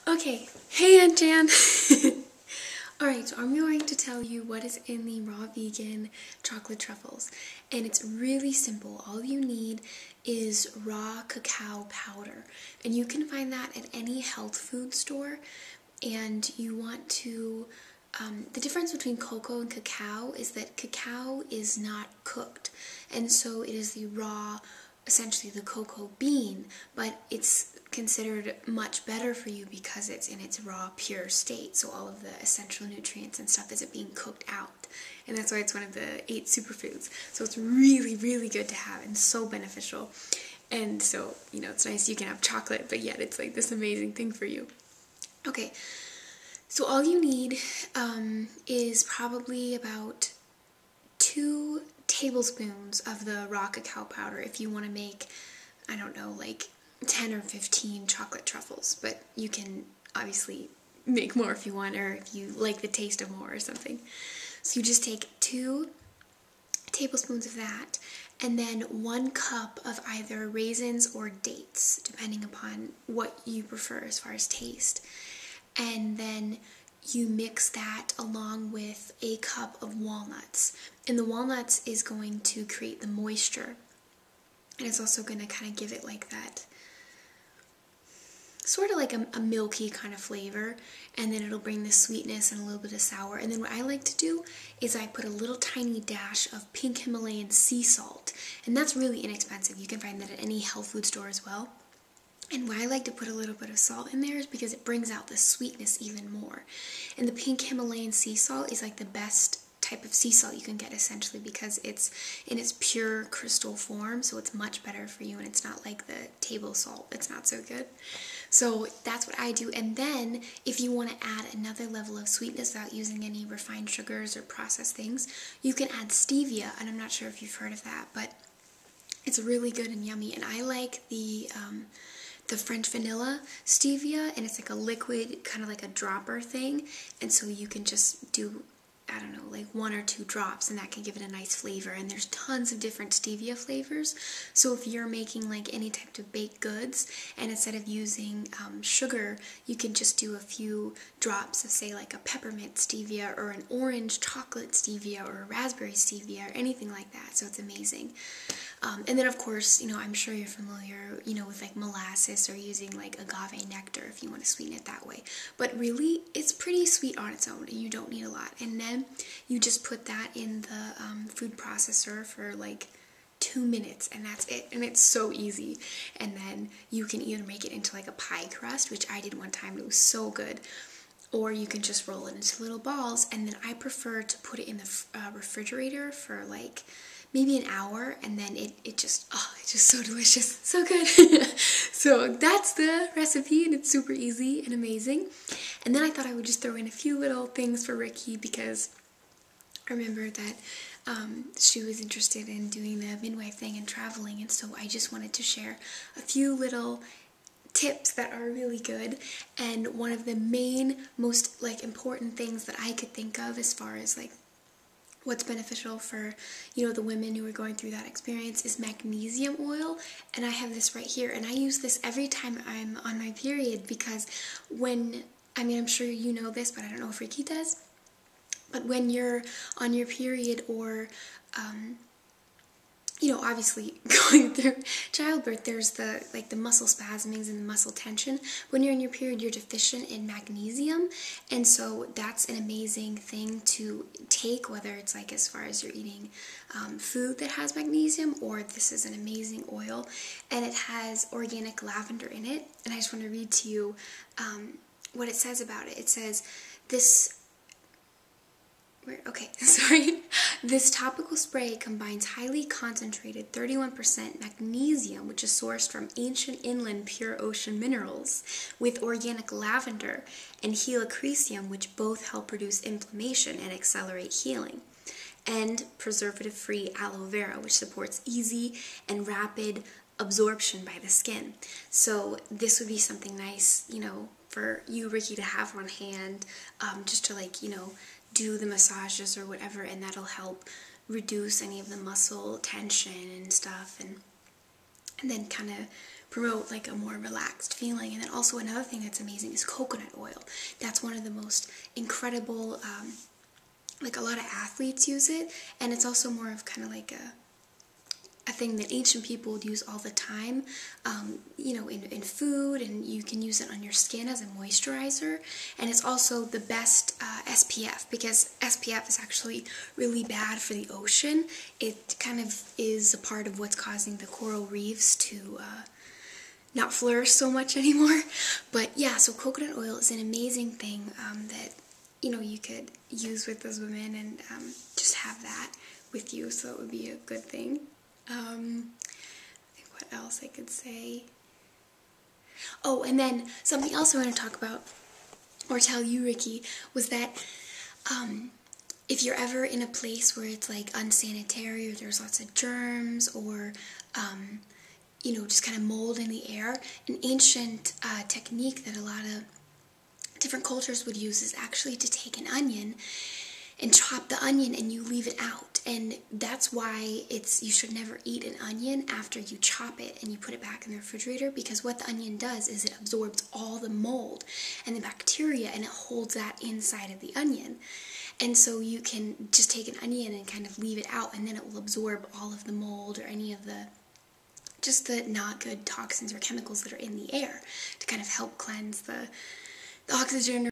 Okay, hey Aunt Jan. Alright, so I'm going to tell you what is in the raw vegan chocolate truffles. And it's really simple. All you need is raw cacao powder. And you can find that at any health food store. And you want to, the difference between cocoa and cacao is that cacao is not cooked. And so it is the raw, essentially the cocoa bean, but it's considered much better for you because it's in its raw, pure state. So all of the essential nutrients and stuff isn't being cooked out. And that's why it's one of the 8 superfoods. So it's really, really good to have and so beneficial. And so, you know, it's nice you can have chocolate, but yet it's like this amazing thing for you. Okay, so all you need is probably about 2 tablespoons of the raw cacao powder if you want to make, I don't know, like 10 or 15 chocolate truffles, but you can obviously make more if you want, or if you like the taste of more or something. So you just take 2 tablespoons of that, and then 1 cup of either raisins or dates, depending upon what you prefer as far as taste. And then you mix that along with a cup of walnuts. And the walnuts is going to create the moisture. And it's also going to kind of give it like that, sort of like a milky kind of flavor. And then it'll bring the sweetness and a little bit of sour. And then what I like to do is I put a little tiny dash of pink Himalayan sea salt. And that's really inexpensive. You can find that at any health food store as well. And why I like to put a little bit of salt in there is because it brings out the sweetness even more. And the pink Himalayan sea salt is like the best type of sea salt you can get, essentially, because it's in its pure crystal form, so it's much better for you, and it's not like the table salt. It's not so good. So that's what I do. And then if you want to add another level of sweetness without using any refined sugars or processed things, you can add stevia, and I'm not sure if you've heard of that, but it's really good and yummy. And I like the French vanilla stevia, and it's like a liquid, kind of like a dropper thing, and so you can just do, I don't know, like 1 or 2 drops, and that can give it a nice flavor. And there's tons of different stevia flavors, so if you're making like any type of baked goods, and instead of using sugar, you can just do a few drops of, say, like a peppermint stevia or an orange chocolate stevia or a raspberry stevia or anything like that. So it's amazing. And then, of course, you know, I'm sure you're familiar, you know, with like molasses or using like agave nectar if you want to sweeten it that way. But really, it's pretty sweet on its own, and you don't need a lot. And then you just put that in the food processor for like 2 minutes, and that's it. And it's so easy. And then you can either make it into like a pie crust, which I did one time. It was so good. Or you can just roll it into little balls. And then I prefer to put it in the refrigerator for like maybe an hour, and then it's just so delicious, so good. So that's the recipe, and it's super easy and amazing. And then I thought I would just throw in a few little things for Ricki, because I remember that she was interested in doing the midwife thing and traveling, and so I just wanted to share a few little tips that are really good. And one of the main, most like important things that I could think of as far as like what's beneficial for, you know, the women who are going through that experience is magnesium oil. And I have this right here, and I use this every time I'm on my period, because when, I mean, I'm sure you know this, but I don't know if Ricki does, but when you're on your period, or you know, obviously going through childbirth, there's the muscle spasmings and the muscle tension. When you're in your period, you're deficient in magnesium, and so that's an amazing thing to take, whether it's like as far as you're eating food that has magnesium, or this is an amazing oil, and it has organic lavender in it. And I just want to read to you what it says about it. It says, this topical spray combines highly concentrated 31% magnesium, which is sourced from ancient inland pure ocean minerals, with organic lavender and helichrysum, which both help reduce inflammation and accelerate healing, and preservative-free aloe vera, which supports easy and rapid absorption by the skin. So this would be something nice, you know, for you, Ricki, to have on hand, just to, like, you know, do the massages or whatever, and that'll help reduce any of the muscle tension and stuff, and then kind of promote like a more relaxed feeling. And then also another thing that's amazing is coconut oil. That's one of the most incredible, like a lot of athletes use it, and it's also more of kind of like a thing that ancient people would use all the time, you know, in food, and you can use it on your skin as a moisturizer. And it's also the best SPF, because SPF is actually really bad for the ocean. It kind of is a part of what's causing the coral reefs to not flourish so much anymore. But yeah, so coconut oil is an amazing thing that, you know, you could use with those women, and just have that with you, so it would be a good thing. I think what else I could say. Oh, and then something else I want to talk about, or tell you, Ricki, was that if you're ever in a place where it's like unsanitary, or there's lots of germs, or you know, just kind of mold in the air, an ancient technique that a lot of different cultures would use is actually to take an onion and chop the onion and you leave it out. And that's why you should never eat an onion after you chop it and you put it back in the refrigerator, because what the onion does is it absorbs all the mold and the bacteria, and it holds that inside of the onion. And so you can just take an onion and kind of leave it out, and then it will absorb all of the mold or any of the just the not good toxins or chemicals that are in the air, to kind of help cleanse the oxygen